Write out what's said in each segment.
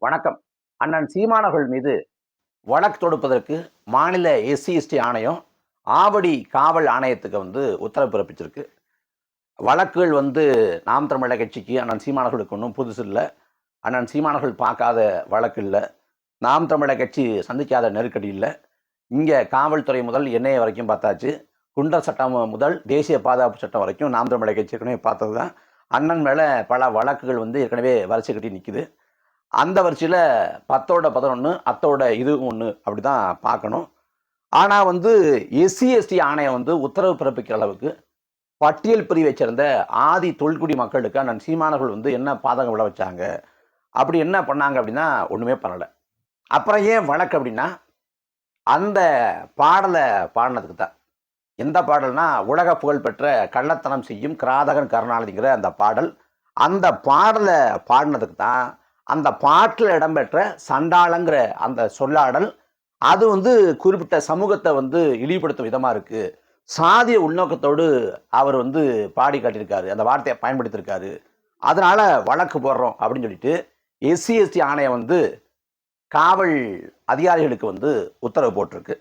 வணக்கம். அண்ணன் சீமானவர்கள் மீது வழக்கு தொடுப்பதற்கு மாநில எஸ்சி ஆணையம் ஆவடி காவல் ஆணையத்துக்கு உத்தரவு பிறப்பிச்சிருக்கு. வழக்குகள் நாம் தமிழர் கட்சிக்கு அண்ணன் சீமானவர்களுக்கு ஒன்றும் புதுசு இல்லை. அண்ணன் சீமானவர்கள் பார்க்காத வழக்கு இல்லை. நாம் தமிழர் கட்சி சந்திக்காத நெருக்கடி இல்லை. இங்கே காவல்துறை முதல் என்ஐஏ வரைக்கும் பார்த்தாச்சு. குண்டர் சட்டம் முதல் தேசிய பாதுகாப்பு சட்டம் வரைக்கும் நாம் தமிழர் கட்சி ஏற்கனவே பார்த்தது தான். அண்ணன் மேலே பல வழக்குகள் ஏற்கனவே வரிசை கட்டி நிற்குது. அந்த வரிசையில் 10ஓட 11 அத்தோட இது 1 அப்படி தான் பார்க்கணும். ஆனால் எஸ்சி ஆணையம் உத்தரவு பிறப்பிக்கிற அளவுக்கு பட்டியல் பிரிவை சேர்ந்த ஆதி தொல்குடி மக்களுக்கு அண்ணன் சீமானவர்கள் என்ன பாதகம் விட வச்சாங்க, அப்படி என்ன பண்ணாங்க அப்படின்னா ஒன்றுமே பண்ணலை. அப்புறம் ஏன் வழக்கு அப்படின்னா அந்த பாடலை பாடினதுக்கு தான். எந்த பாடல்னா உலக புகழ்பெற்ற கள்ளத்தனம் செய்யும் கிராதகன் கருணாநிதிங்கிற அந்த பாடல். அந்த பாடலை பாடினதுக்கு தான் அந்த பாட்டில் இடம்பெற்ற சண்டாளங்கிற அந்த சொல்லாடல் அது குறிப்பிட்ட சமூகத்தை இழிவுபடுத்தும் விதமாக இருக்குது. சாதிய உள்நோக்கத்தோடு அவர் பாடி காட்டியிருக்காரு, அந்த வார்த்தையை பயன்படுத்தியிருக்காரு. அதனால் வழக்கு போடுறோம் அப்படின்னு சொல்லிட்டு எஸ்சி ஆணையம் காவல் அதிகாரிகளுக்கு உத்தரவு போட்டிருக்கு.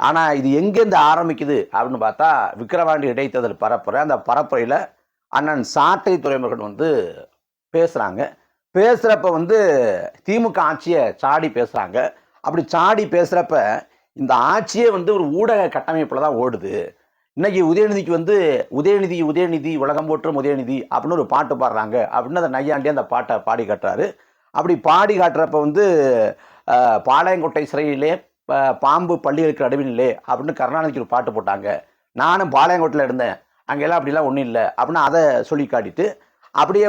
ஆனால் இது எங்கேருந்து ஆரம்பிக்குது அப்படின்னு பார்த்தா விக்கிரவாண்டி இடைத்தேர்தல் பரப்புரை. அந்த பரப்புரையில் அண்ணன் சாட்டை துறைமுருகன் பேசுகிறாங்க. பேசுகிறப்ப திமுக ஆட்சியை சாடி பேசுகிறாங்க. அப்படி சாடி பேசுகிறப்ப இந்த ஆட்சியே ஒரு ஊடக கட்டமைப்பில் தான் ஓடுது. இன்றைக்கி உதயநிதிக்கு உதயநிதி உலகம் போற்றும் உதயநிதி அப்படின்னு ஒரு பாட்டு பாடுறாங்க அப்படின்னு அதை நையாண்டி அந்த பாட்டை பாடி காட்டுறாரு. அப்படி பாடி காட்டுறப்ப பாளையங்கோட்டை சிறையிலே பாம்பு பள்ளிகளுக்கு நடுவினிலே அப்படின்னு கருணாநிதிக்கு ஒரு பாட்டு போட்டாங்க. நானும் பாளையங்கோட்டையில் இருந்தேன், அங்கெல்லாம் அப்படிலாம் ஒன்றும் இல்லை அப்படின்னு அதை சொல்லி காட்டிட்டு அப்படியே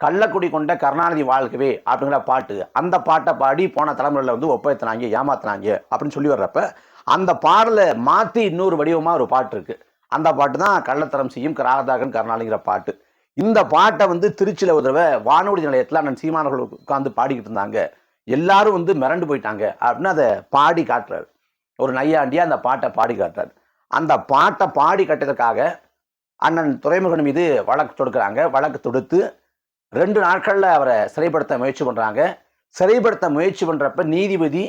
கள்ளக்குடி கொண்ட கருணாநிதி வாழ்க்கவே அப்படிங்கிற பாட்டு, அந்த பாட்டை பாடி போன தலைமுறையில் ஒப்பேற்றினாங்க, ஏமாத்தினாங்க அப்படின்னு சொல்லி வர்றப்ப அந்த பாடலை மாற்றி இன்னொரு வடிவமாக ஒரு பாட்டு இருக்குது. அந்த பாட்டு தான் கள்ளத்தனம் செய்யும் கிராதகன் கருணாநிதிங்கிற பாட்டு. இந்த பாட்டை திருச்சியில் ஒரு தடவை வானொலி நிலையத்தில் அண்ணன் சீமானவர்கள் உட்காந்து பாடிக்கிட்டு இருந்தாங்க. எல்லாரும் மிரண்டு போயிட்டாங்க அப்படின்னு அதை பாடி காட்டுறாரு. ஒரு நையாண்டியாக அந்த பாட்டை பாடி காட்டுறாரு. அந்த பாட்டை பாடி கட்டுறதுக்காக அண்ணன் துறைமுகன் மீது வழக்கு தொடுக்கிறாங்க. வழக்கு தொடுத்து 2 நாட்களில் அவரை சிறைப்படுத்த முயற்சி பண்ணுறாங்க. சிறைப்படுத்த முயற்சி பண்ணுறப்ப நீதிபதி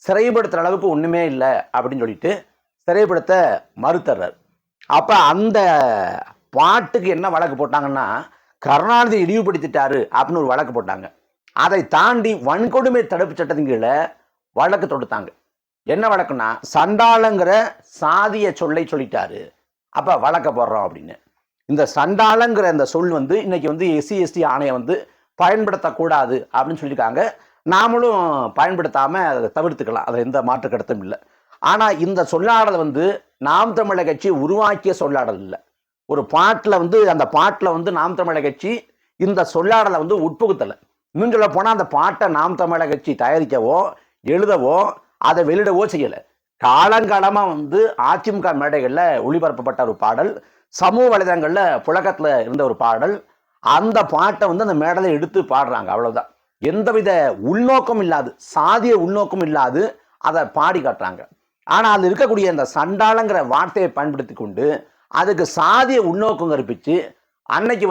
சிறைப்படுத்துகிற அளவுக்கு ஒன்றுமே இல்லை அப்படின்னு சொல்லிட்டு சிறைப்படுத்த மறுத்துறார். அப்போ அந்த பாட்டுக்கு என்ன வழக்கு போட்டாங்கன்னா கருணாநிதி இழிவுபடுத்திட்டாரு அப்படின்னு ஒரு வழக்கு போட்டாங்க. அதை தாண்டி வன்கொடுமை தடுப்பு சட்டத்தின் கீழே வழக்கு தொடுத்தாங்க. என்ன வழக்குன்னா சண்டாளங்கிற சாதிய சொல்லை சொல்லிட்டாரு, அப்போ வழக்க போடுறோம் அப்படின்னு. இந்த சண்டாளங்கிற இந்த சொல் இன்னைக்கு எஸ்சி ஆணையம் பயன்படுத்தக்கூடாது அப்படின்னு சொல்லியிருக்காங்க. நாமளும் பயன்படுத்தாமல் அதை தவிர்த்துக்கலாம், அது எந்த மாற்று கருத்தும் இல்லை. ஆனால் இந்த சொல்லாடல் நாம் தமிழர் கட்சி உருவாக்கிய சொல்லாடல் இல்லை. ஒரு பாட்டில் அந்த பாட்டில் நாம் தமிழர் கட்சி இந்த சொல்லாடலை உட்புகுத்தலை. இன்னும் சொல்ல போனால் அந்த பாட்டை நாம் தமிழர் கட்சி தயாரிக்கவோ எழுதவோ அதை வெளியிடவோ செய்யலை. காலங்காலமாக அதிமுக மேடைகளில் ஒளிபரப்பப்பட்ட ஒரு பாடல், சமூக வலைதளங்களில் புழக்கத்தில் இருந்த ஒரு பாடல். அந்த பாட்டை அந்த மேடையில் எடுத்து பாடுறாங்க, அவ்வளோதான். எந்தவித உள்நோக்கம் இல்லாது, சாதிய உள்நோக்கம் இல்லாது அதை பாடி காட்டுறாங்க. ஆனால் அதில் இருக்கக்கூடிய அந்த சண்டாளங்கிற வார்த்தையை பயன்படுத்தி கொண்டு அதுக்கு சாதிய உள்நோக்கம் கற்பித்து அன்னைக்கு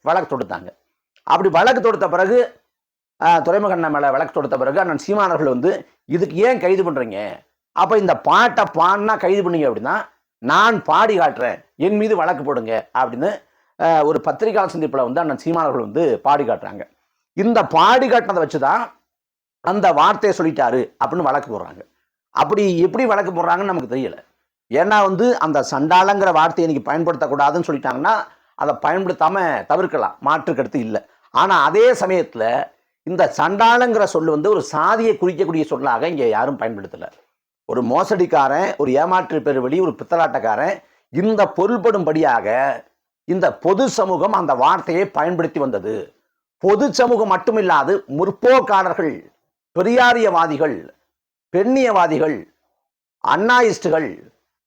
வழக்கு தொடுத்தாங்க. அப்படி வழக்கு தொடுத்த பிறகு துறைமுகன் மேலே வழக்கு தொடுத்த பிறகு அண்ணன் சீமானவர்கள் இதுக்கு ஏன் கைது பண்ணுறீங்க, அப்போ இந்த பாட்டை பாடினா கைது பண்ணீங்க அப்படின்னா நான் பாடி காட்டுறேன், என் மீது வழக்கு போடுங்க அப்படின்னு ஒரு பத்திரிகையாளர் சந்திப்பில் அண்ணன் சீமானவர்கள் பாடி காட்டுறாங்க. இந்த பாடி காட்டினதை வச்சு தான் அந்த வார்த்தையை சொல்லிட்டாரு அப்படின்னு வழக்கு போடுறாங்க. அப்படி எப்படி வழக்கு போடுறாங்கன்னு நமக்கு தெரியலை. ஏன்னா அந்த சண்டாளங்கிற வார்த்தையை இன்னைக்கு பயன்படுத்தக்கூடாதுன்னு சொல்லிட்டாங்கன்னா அதை பயன்படுத்தாமல் தவிர்க்கலாம், மாற்று கருத்து இல்லை. ஆனால் அதே சமயத்தில் இந்த சண்டாளங்கிற சொல் ஒரு சாதியை குறிக்கக்கூடிய சொல்லாக இங்கே யாரும் பயன்படுத்தலை. ஒரு மோசடிக்காரன், ஒரு ஏமாற்று பெருவழி, ஒரு பித்தலாட்டக்காரன், இந்த பொருள்படும்படியாக இந்த பொது சமூகம் அந்த வார்த்தையை பயன்படுத்தி வந்தது. பொது சமூகம் மட்டுமில்லாது முற்போக்காளர்கள், பெரியாரியவாதிகள், பெண்ணியவாதிகள், அண்ணாயிஸ்டுகள்,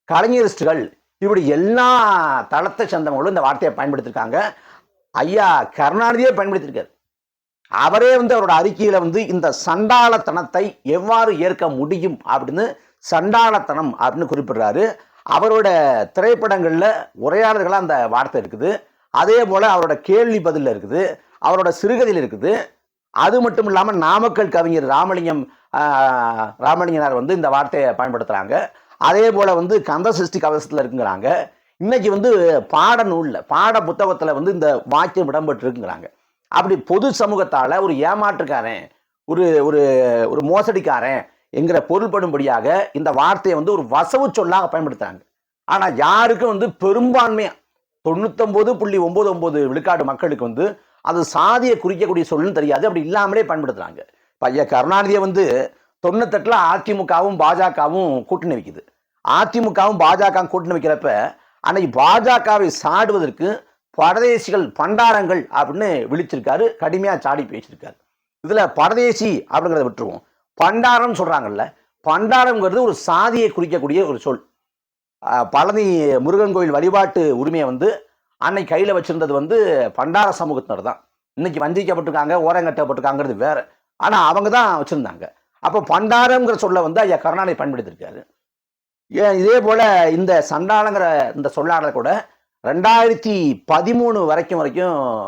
கலைஞரிஸ்டுகள், இப்படி எல்லா தளத்தை சேர்ந்தவங்களும் இந்த வார்த்தையை பயன்படுத்தியிருக்காங்க. ஐயா கருணாநிதியே பயன்படுத்தியிருக்காரு. அவரே அவரோட அறிக்கையில் இந்த சண்டாளத்தனத்தை எவ்வாறு ஏற்க முடியும் அப்படின்னு சண்டாளத்தனம் அப்படின்னு குறிப்பிடுறாரு. அவரோட திரைப்படங்களில் உரையாடல்களாக அந்த வார்த்தை இருக்குது. அதே போல் அவரோட கேள்வி பதிலில் இருக்குது, அவரோட சிறுகதையில் இருக்குது. அது மட்டும் இல்லாமல் நாமக்கல் கவிஞர் ராமலிங்கனார் வந்து இந்த வார்த்தையை பயன்படுத்துகிறாங்க. அதே போல் வந்து கந்த சஷ்டி கவசத்தில் இருக்குங்கிறாங்க. இன்னைக்கு வந்து பாட நூலில் பாட புத்தகத்தில் வந்து இந்த வாக்கியம் இடம்பெற்று இருக்குங்கிறாங்க. அப்படி பொது சமூகத்தால் ஒரு ஏமாற்றுக்காரன், ஒரு ஒரு ஒரு மோசடிக்காரன் என்கிற பொருள்படும்படியாக இந்த வார்த்தையை வந்து ஒரு வசவு சொல்லாக பயன்படுத்துறாங்க. ஆனால் யாருக்கும் வந்து பெரும்பான்மையாக 99.99 விழுக்காடு மக்களுக்கு வந்து அது சாதியை குறிக்கக்கூடிய சொல்லுன்னு தெரியாது. அப்படி இல்லாமலே பயன்படுத்துறாங்க. ஐயா கருணாநிதியை வந்து 98 அதிமுகவும் பாஜகவும் கூட்டணி வைக்குது. அதிமுகவும் பாஜக கூட்டணி வைக்கிறப்ப அன்னைக்கு பாஜகவை சாடுவதற்கு பரதேசிகள் பண்டாரங்கள் அப்படின்னு விழிச்சிருக்காரு, கடுமையா சாடி பேசியிருக்காரு. இதுல பரதேசி அப்படிங்கிறத விட்டுருவோம். பண்டாரம் சொல்றாங்கல்ல, பண்டாரம்ங்கிறது ஒரு சாதியை குறிக்கக்கூடிய ஒரு சொல். பழனி முருகன் கோயில் வழிபாட்டு உரிமையை வந்து அன்னை கையில் வச்சிருந்தது வந்து பண்டார சமூகத்தினர் தான். இன்னைக்கு வஞ்சிக்கப்பட்டிருக்காங்க, ஓரங்கட்டப்பட்டிருக்காங்கிறது வேற. ஆனால் அவங்க தான் வச்சுருந்தாங்க. அப்போ பண்டாரங்கிற சொல்ல வந்து ஐயா கருணாநிதி பயன்படுத்தியிருக்காரு. இதே போல் இந்த சண்டாளங்கிற இந்த சொல்லாடலை கூட 2013 வரைக்கும்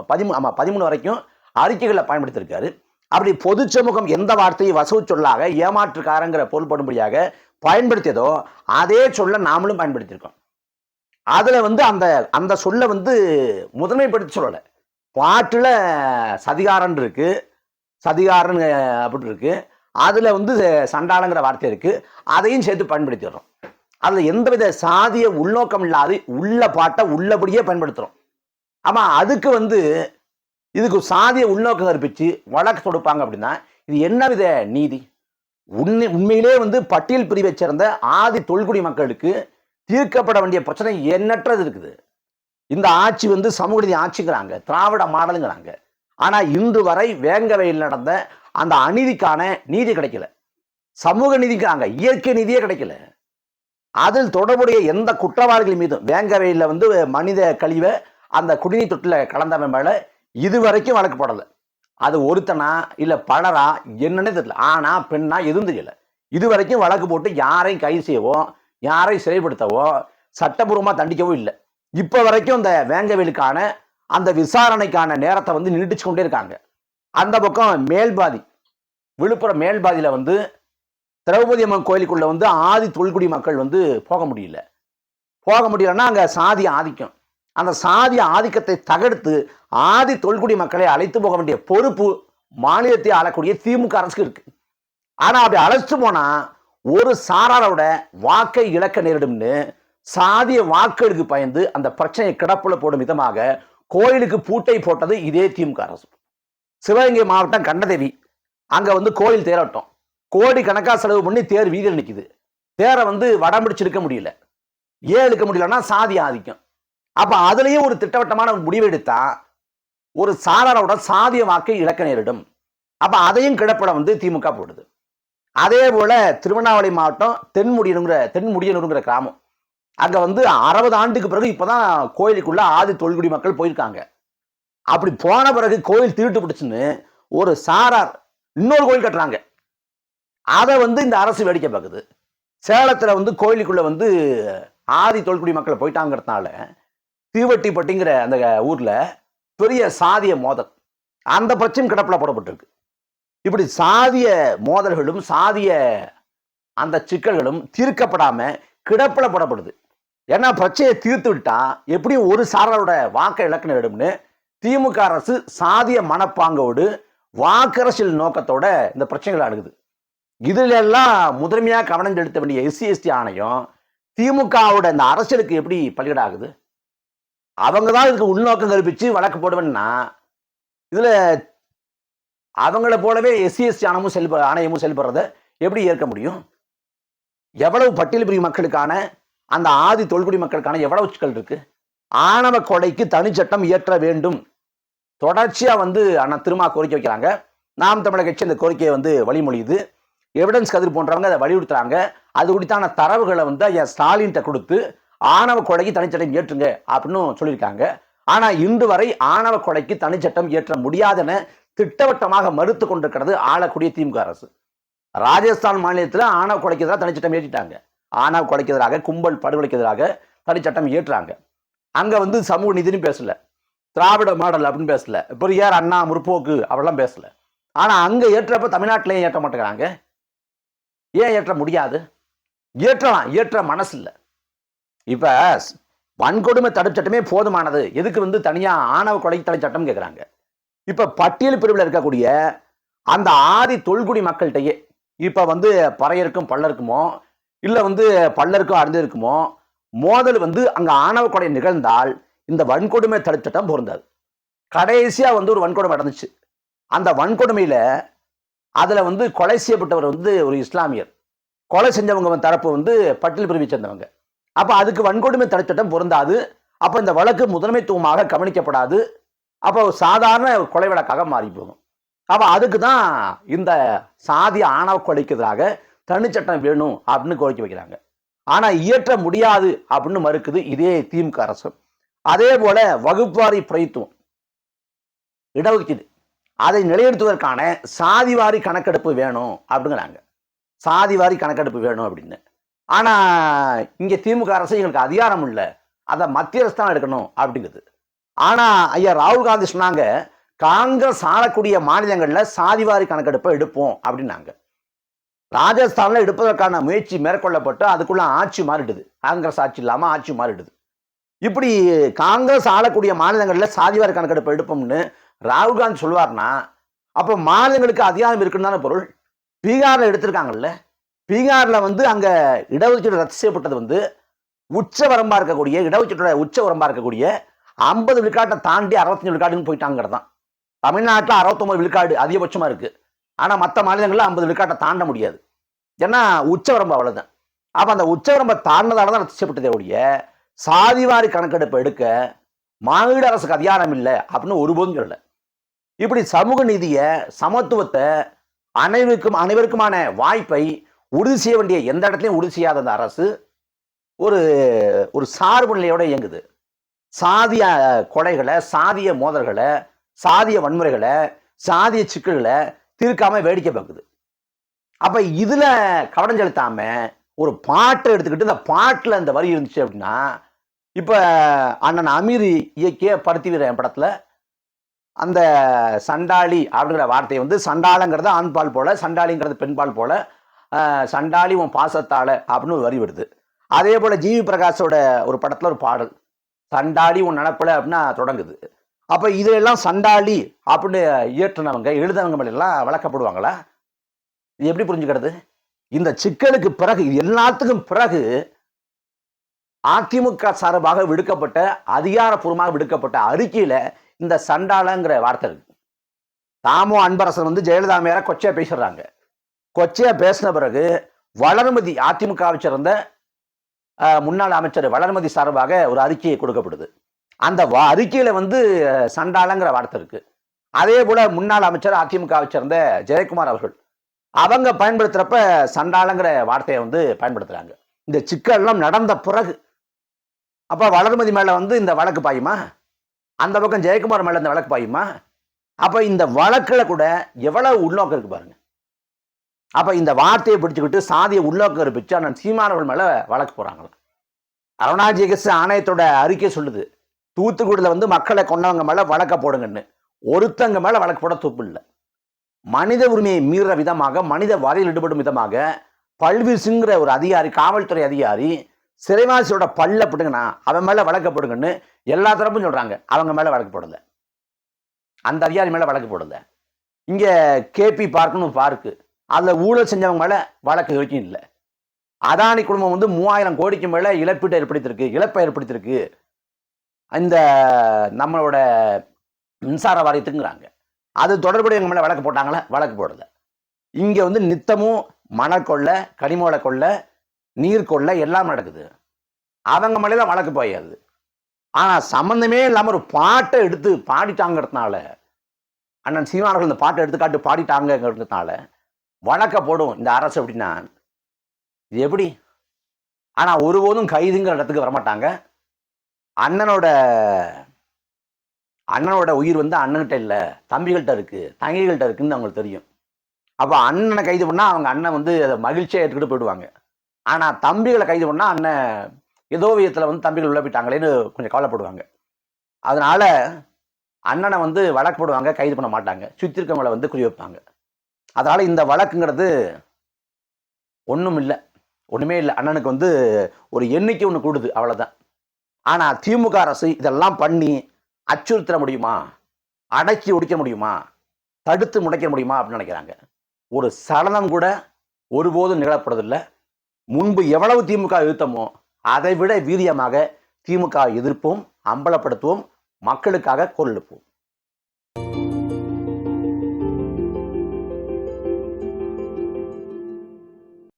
13 வரைக்கும் அறிக்கைகளை பயன்படுத்தியிருக்காரு. அப்படி பொது சமூகம் எந்த வார்த்தையை வசவு சொல்லாக ஏமாற்றுக்காரங்கிற பொருள்படும்படியாக பயன்படுத்தியதோ அதே சொல்ல நாமளும் பயன்படுத்தியிருக்கோம். அதுல வந்து அந்த அந்த சொல்ல வந்து முதன்மைப்படுத்தி சொல்லலை. பாட்டுல சதிகாரன் இருக்கு, சதிகாரன் அப்படி இருக்கு, அதுல வந்து சண்டாளங்கிற வார்த்தை இருக்கு, அதையும் சேர்த்து பயன்படுத்திடுறோம். அதுல எந்தவித சாதிய உள்நோக்கம் இல்லாது உள்ள பாட்டை உள்ளபடியே பயன்படுத்துறோம். ஆமா, அதுக்கு வந்து இதுக்கு சாதிய உள்நோக்கம் கற்பிச்சு வழக்கு தொடுப்பாங்க அப்படின்னா இது என்ன வித நீதி? உண்மையிலே வந்து பட்டியல் பிரிவை சேர்ந்த ஆதி தொல்குடி மக்களுக்கு தீர்க்கப்பட வேண்டிய பிரச்சனை எண்ணற்றது இருக்குது. இந்த ஆட்சி வந்து சமூக நீதி ஆட்சிங்கிறாங்க, திராவிட மாடலுங்கிறாங்க. ஆனா இன்று வரை வேங்கவையில் நடந்த அந்த அநீதிக்கான நீதி கிடைக்கல. சமூக நீதிங்கிறாங்க, இயற்கை நீதியே கிடைக்கல. அதில் தொடர்புடைய எந்த குற்றவாளிகள் மீதும் வேங்கவையில் வந்து மனித கழிவை அந்த குடிநீர் தொட்டில கலந்தவன் மேல இதுவரைக்கும் வழக்கு போடலை. அது ஒருத்தனா இல்லை பலரா என்னன்னே தெரியல. ஆனா பெண்ணா எதுவும் தெரியல. இதுவரைக்கும் வழக்கு போட்டு யாரையும் கைது செய்யவோ யாரையும் சிறைப்படுத்தவோ சட்டபூர்வமாக தண்டிக்கவோ இல்லை. இப்போ வரைக்கும் இந்த வேங்கவேலுக்கான அந்த விசாரணைக்கான நேரத்தை வந்து நீட்டிச்சு கொண்டே இருக்காங்க. அந்த பக்கம் மேல்பாதி, விழுப்புரம் மேல்பாதியில் வந்து திரௌபதி அம்மன் கோயிலுக்குள்ள வந்து ஆதி தொல்குடி மக்கள் வந்து போக முடியலன்னா அங்கே சாதி ஆதிக்கம். அந்த சாதி ஆதிக்கத்தை தகர்த்து ஆதி தொல்குடி மக்களை அழைத்து போக வேண்டிய பொறுப்பு மாநிலத்தை ஆளக்கூடிய திமுக அரசுக்கு இருக்கு. ஆனா அப்படி அழைச்சிட்டு போனா ஒரு சாராரோட வாக்கை இழக்க நேரிடும்னு சாதிய வாக்களுக்கு பயந்து அந்த பிரச்சனையை கிடப்புல போடும் விதமாக கோயிலுக்கு பூட்டை போட்டது இதே திமுக அரசு. சிவகங்கை மாவட்டம் கண்டதேவி, அங்க வந்து கோயில் தேரோட்டம், கோடி கணக்கா செலவு பண்ணி தேர் வீதியில் நிற்குது. தேரை வந்து வடம்பிடிச்சு இழுக்க முடியல. ஏன் இழுக்க முடியலன்னா சாதி ஆதிக்கம். அப்ப அதுலயும் ஒரு திட்டவட்டமான முடிவு எடுத்தா ஒரு சாராரோட சாதிய வாக்கை இழக்க நேரிடும். அப்ப அதையும் கிடப்பட வந்து திமுக போடுது. அதே போல திருவண்ணாமலை மாவட்டம் தென்முடியனூருங்கிற கிராமம், அங்க வந்து 60 ஆண்டுக்கு பிறகு இப்பதான் கோயிலுக்குள்ள ஆதி தொல்குடி மக்கள் போயிருக்காங்க. அப்படி போன பிறகு கோயில் திருட்டு பிடிச்சுன்னு ஒரு சாரார் இன்னொரு கோயில் கட்டுறாங்க. அதை வந்து இந்த அரசு வேடிக்கை பார்க்குது. சேலத்துல வந்து கோயிலுக்குள்ள வந்து ஆதி தொல்குடி மக்கள் போயிட்டாங்கிறதுனால தீவட்டிப்பட்டிங்கிற அந்த ஊர்ல பெரிய சாதிய மோதல், அந்த பிரச்சனை கிடப்பில் போடப்பட்டிருக்கு. இப்படி சாதிய மோதல்களும் சாதிய அந்த சிக்கல்களும் தீர்க்கப்படாம கிடப்பில் போடப்படுது. ஏன்னா பிரச்சனையை தீர்த்து விட்டா எப்படியும் ஒரு சாராரோட வாக்கை இழக்க நேரிடும்னு திமுக அரசு சாதிய மனப்பாங்கோடு வாக்கரசியல் நோக்கத்தோட இந்த பிரச்சனைகளை அணுகுது. இதுல எல்லாம் முதன்மையாக கவனம் செலுத்த வேண்டிய SC/ST ஆணையம் திமுகவோட இந்த அரசியலுக்கு எப்படி பலிகடாகுது? அவங்க தான் இதுக்கு உள்நோக்கம் கற்பிச்சு வழக்கு போடுவேன்னா இதுல அவங்கள போலவே SC/ST ஆணையமும் செயல்படுறத எப்படி ஏற்க முடியும்? எவ்வளவு பட்டியல் பிரிவு மக்களுக்கான அந்த ஆதி தொல்குடி மக்களுக்கான எவ்வளவு சிக்கல் இருக்கு. ஆணவ கொலைக்கு தனிச்சட்டம் இயற்ற வேண்டும் தொடர்ச்சியா வந்து அண்ணா திருமா கோரிக்கை வைக்கிறாங்க. நாம் தமிழக கட்சி அந்த கோரிக்கையை வந்து வழிமொழியுது. எவிடன்ஸ் கதிர் போன்றவங்க அதை வலியுறுத்துறாங்க. அது குறித்தான தரவுகளை வந்து ஐயா ஸ்டாலின்கிட்ட கொடுத்து ஆணவ கொலைக்கு தனிச்சட்டம் ஏற்றுங்க அப்படின்னு சொல்லியிருக்காங்க. ஆனா இன்று வரை ஆணவ கொலைக்கு தனிச்சட்டம் ஏற்ற முடியாதென திட்டவட்டமாக மறுத்து கொண்டிருக்கிறது ஆளக்கூடிய திமுக அரசு. ராஜஸ்தான் மாநிலத்தில் ஆணவ கொலைக்கு எதிராக தனிச்சட்டம் ஏற்றிட்டாங்க. ஆணவ கொலைக்கு எதிராக, கும்பல் படுகொலைக்கு எதிராக தனிச்சட்டம் ஏற்றுறாங்க. அங்க வந்து சமூக நீதினு பேசல, திராவிட மாடல் அப்படின்னு பேசல, பெரியார் அண்ணா முற்போக்கு அவெல்லாம் பேசல. ஆனா அங்க ஏற்றப்ப தமிழ்நாட்டிலேயே ஏற்ற மாட்டேங்கிறாங்க. ஏன் ஏற்ற முடியாது? ஏற்றலாம், ஏற்ற மனசு இல்ல. இப்ப வன்கொடுமை தடுப்பு சட்டமே போதுமானது, எதுக்கு வந்து தனியா ஆணவ கொலை தடை சட்டம் கேட்கிறாங்க. இப்ப பட்டியல் பிரிவில் இருக்கக்கூடிய அந்த ஆதி தொல்குடி மக்கள்கிட்டயே இப்ப வந்து பறையருக்கும் பல்லருக்குமோ இல்ல வந்து பல்லருக்கும் அருந்தருக்குமோ மோதல் வந்து அங்க ஆணவ கொலை நிகழ்ந்தால் இந்த வன்கொடுமை தடுப்பு சட்டம் பொருந்தாது. கடைசியா வந்து ஒரு வன்கொடுமை நடந்துச்சு. அந்த வன்கொடுமையில அதுல வந்து கொலை செய்யப்பட்டவர் வந்து ஒரு இஸ்லாமியர், கொலை செஞ்சவங்க தரப்பு வந்து பட்டியல் பிரிவை சேர்ந்தவங்க. அப்ப அதுக்கு வன்கொடுமை தடை சட்டம் பொருந்தாது. அப்ப இந்த வழக்கு முதன்மைத்துவமாக கவனிக்கப்படாது. அப்போ சாதாரண கொலை வழக்காக மாறி போகும். அப்ப அதுக்கு தான் இந்த சாதி ஆணவ கொலைக்கு எதிராக தனிச்சட்டம் வேணும் அப்படின்னு கோரிக்கை வைக்கிறாங்க. ஆனா இயற்ற முடியாது அப்படின்னு மறுக்குது இதே திமுக அரசு. அதே போல வகுப்புவாரி பிரதித்துவம், இடஒதுக்கீடு, அதை நிலைநிறுத்துவதற்கான சாதிவாரி கணக்கெடுப்பு வேணும் அப்படிங்கிறாங்க. சாதிவாரி கணக்கெடுப்பு வேணும் அப்படின்னு. ஆனா இங்க திமுக அரசு எங்களுக்கு அதிகாரம் இல்லை, அதை மத்திய அரசு தான் எடுக்கணும் அப்படிங்குது. ஆனா ஐயா ராகுல் காந்தி சொன்னாங்க, காங்கிரஸ் ஆளக்கூடிய மாநிலங்கள்ல சாதிவாரி கணக்கெடுப்பை எடுப்போம் அப்படின்னாங்க. ராஜஸ்தான்ல எடுப்பதற்கான முயற்சி மேற்கொள்ளப்பட்டு அதுக்குள்ள ஆட்சி மாறிடுது. காங்கிரஸ் ஆட்சி இல்லாம ஆட்சி மாறிடுது. இப்படி காங்கிரஸ் ஆளக்கூடிய மாநிலங்கள்ல சாதிவாரி கணக்கெடுப்பு எடுப்போம்னு ராகுல் காந்தி சொல்லுவார்னா அப்ப மாநிலங்களுக்கு அதிகாரம் இருக்குன்னு தானே பொருள். பீகார்ல எடுத்திருக்காங்கல்ல, பீகார்ல வந்து அங்க இடஒதுக்கீடு ரத்து செய்யப்பட்டது வந்து உச்ச வரம்பா இருக்கக்கூடிய இடஒதுக்கீட்டோட உச்ச வரம்பா இருக்கக்கூடிய 50 விழுக்காட்டை தாண்டி 65 விழுக்காடுன்னு போயிட்டாங்கிறது தான். தமிழ்நாட்டில் 69 விழுக்காடு அதிகபட்சமா இருக்கு. ஆனா மற்ற மாநிலங்களில் 50 விழுக்காட்டை தாண்ட முடியாது. ஏன்னா உச்சவரம்பு அவ்வளவுதான். அப்ப அந்த உச்சவரம்பை தாண்டினதால தான் ரத்து செய்யப்பட்டதே ஒழிய சாதிவாரி கணக்கெடுப்பு எடுக்க மாநில அரசுக்கு அதிகாரம் இல்லை அப்படின்னு ஒருபோதும் சொல்லல. இப்படி சமூக நீதியை, சமத்துவத்தை, அனைவருக்குமான வாய்ப்பை உறுதி செய்ய வேண்டிய எந்த இடத்துலையும் உறுதி செய்யாத அந்த அரசு ஒரு ஒரு சார்பு நிலையோட இயங்குது. சாதிய கொலைகளை, சாதிய மோதல்களை, சாதிய வன்முறைகளை, சாதிய சிக்கல்களை தீர்க்காம வேடிக்கை பார்க்குது. அப்ப இதுல கவனம் செலுத்தாம ஒரு பாட்டை எடுத்துக்கிட்டு இந்த பாட்டுல இந்த வரி இருந்துச்சு அப்படின்னா, இப்ப அண்ணன் அமீர் இயக்கிய பருத்தி வீரன் படத்துல அந்த சண்டாளி அப்படிங்கிற வார்த்தையை வந்து சண்டாளங்கிறது ஆண்பால் போல, சண்டாளிங்கிறது பெண்பால் போல, சண்டாளி உன் பாசத்தால அப்படின்னு ஒரு வரி வருது. அதே போல ஜிவி பிரகாஷோட ஒரு படத்துல ஒரு பாடல் சண்டாளி உன் நினப்பல அப்படின்னா தொடங்குது. அப்ப இதெல்லாம் சண்டாளி அப்படின்னு இயற்றினவங்க எழுதினவங்க மேல எல்லாம் வளர்க்கப்படுவாங்களா? இது எப்படி புரிஞ்சுக்கிறது? இந்த சிக்கலுக்கு பிறகு, இது எல்லாத்துக்கும் பிறகு அதிமுக சார்பாக விடுக்கப்பட்ட, அதிகாரப்பூர்வமாக விடுக்கப்பட்ட அறிக்கையில இந்த சண்டாளங்கிற வார்த்தை இருக்கு. தாமோ அன்பரசன் வந்து ஜெயலலிதா மேல கொச்சையா பேசுறாங்க. கொச்சையா பேசின பிறகு வளர்மதி, அதிமுகவை சேர்ந்த முன்னாள் அமைச்சர் வளர்மதி சார்பாக ஒரு அறிக்கையை கொடுக்கப்படுது. அந்த அறிக்கையில வந்து சண்டாளங்கிற வார்த்தை இருக்கு. அதே போல முன்னாள் அமைச்சர் அதிமுகவை சேர்ந்த ஜெயக்குமார் அவர்கள் அவங்க பயன்படுத்துறப்ப சண்டாளங்கிற வார்த்தையை வந்து பயன்படுத்துறாங்க. இந்த சிக்கல் எல்லாம் நடந்த பிறகு அப்ப வளர்மதி மேல வந்து இந்த வழக்கு பாயுமா? அந்த பக்கம் ஜெயக்குமார் மேல இந்த வழக்கு பாயுமா? அப்ப இந்த வழக்குல கூட எவ்வளவு உள்நோக்கம் இருக்கு பாருங்க. அப்ப இந்த வார்த்தையை பிடிச்சுக்கிட்டு சாதிய உள்நோக்கம் இருப்பிச்சு அண்ணன் சீமானவர்கள் மேல வழக்கு போறாங்களா? அருணாச்சல ஆணையத்தோட அறிக்கை சொல்லுது, தூத்துக்குடியில வந்து மக்களை கொண்டவங்க மேல வழக்க போடுங்கன்னு. ஒருத்தங்க மேல வழக்கு போட துப்பு இல்லை. மனித உரிமையை மீற விதமாக, மனித வதையில் ஈடுபடும் விதமாக பல்வீசுங்கிற ஒரு அதிகாரி, காவல்துறை அதிகாரி சிறைவாசியோட பல்ல பிடுங்கண்ணா அவன் மேல வழக்க போடுங்கன்னு எல்லா தரப்பும் சொல்றாங்க. அவங்க மேல வழக்கு போடல, அந்த அதிகாரி மேல வழக்கு போடல. இங்க கேபி பார்க்னு பார்க்கு, அதுல ஊழல் செஞ்சவங்க மேல வழக்கு வரைக்கும் இல்லை. அதானி குடும்பம் வந்து 3000 கோடிக்கு மேல இழப்பீட்டை ஏற்படுத்தியிருக்கு, இழப்பை ஏற்படுத்தியிருக்கு இந்த நம்மளோட மின்சார வாரியத்துக்குங்கிறாங்க. அது தொடர்புடைய எங்க மேல வழக்கு போட்டாங்களா? வழக்கு போடல. இங்க வந்து நித்தமும் மணல் கொள்ளை, கனிமவள கொள்ளை, நீர் கொள்ளை எல்லாம் நடக்குது. அவங்க மேலதான் வழக்கு போயாது. ஆனா சம்பந்தமே இல்லாம ஒரு பாட்டை எடுத்து பாடிட்டாங்கிறதுனால, அண்ணன் சீமானவர்கள் இந்த பாட்டை எடுத்து காட்டு பாடிட்டாங்கிறதுனால வழக்க போடும் இந்த அரசு. அப்படின்னா இது எப்படி? ஆனா ஒருபோதும் கைதுங்கிற இடத்துக்கு வரமாட்டாங்க. அண்ணனோட உயிர் வந்து அண்ணன்கிட்ட இல்லை, தம்பிகள்கிட்ட இருக்கு, தங்கைகள்கிட்ட இருக்குன்னு அவங்களுக்கு தெரியும். அப்போ அண்ணனை கைது பண்ணா அவங்க அண்ணன் வந்து அதை மகிழ்ச்சியாக எடுத்துக்கிட்டு போயிடுவாங்க. ஆனா தம்பிகளை கைது பண்ணா அண்ணன் ஏதோ விதத்துல வந்து தம்பிகள் உள்ள போயிட்டாங்களேன்னு கொஞ்சம் கவலைப்படுவாங்க. அதனால அண்ணனை வந்து வழக்கு போடுவாங்க, கைது பண்ண மாட்டாங்க, சுற்றி இருக்கவங்களை வந்து குறி வைப்பாங்க. அதனால் இந்த வழக்குங்கிறது ஒன்றும் இல்லை, ஒன்றுமே இல்லை. அண்ணனுக்கு வந்து ஒரு எண்ணிக்கை ஒன்று கூடுது, அவ்வளோதான். ஆனால் திமுக அரசு இதெல்லாம் பண்ணி அச்சுறுத்த முடியுமா, அடக்கி ஒடிக்க முடியுமா, தடுத்து முடைக்க முடியுமா அப்படின்னு நினைக்கிறாங்க. ஒரு சலனம் கூட ஒருபோதும் நிகழப்படுவதில்லை. முன்பு எவ்வளவு திமுக எதிர்த்தமோ அதை விட வீரியமாக திமுக எதிர்ப்போம், அம்பலப்படுத்துவோம், மக்களுக்காக குரல் எழுப்புவோம்.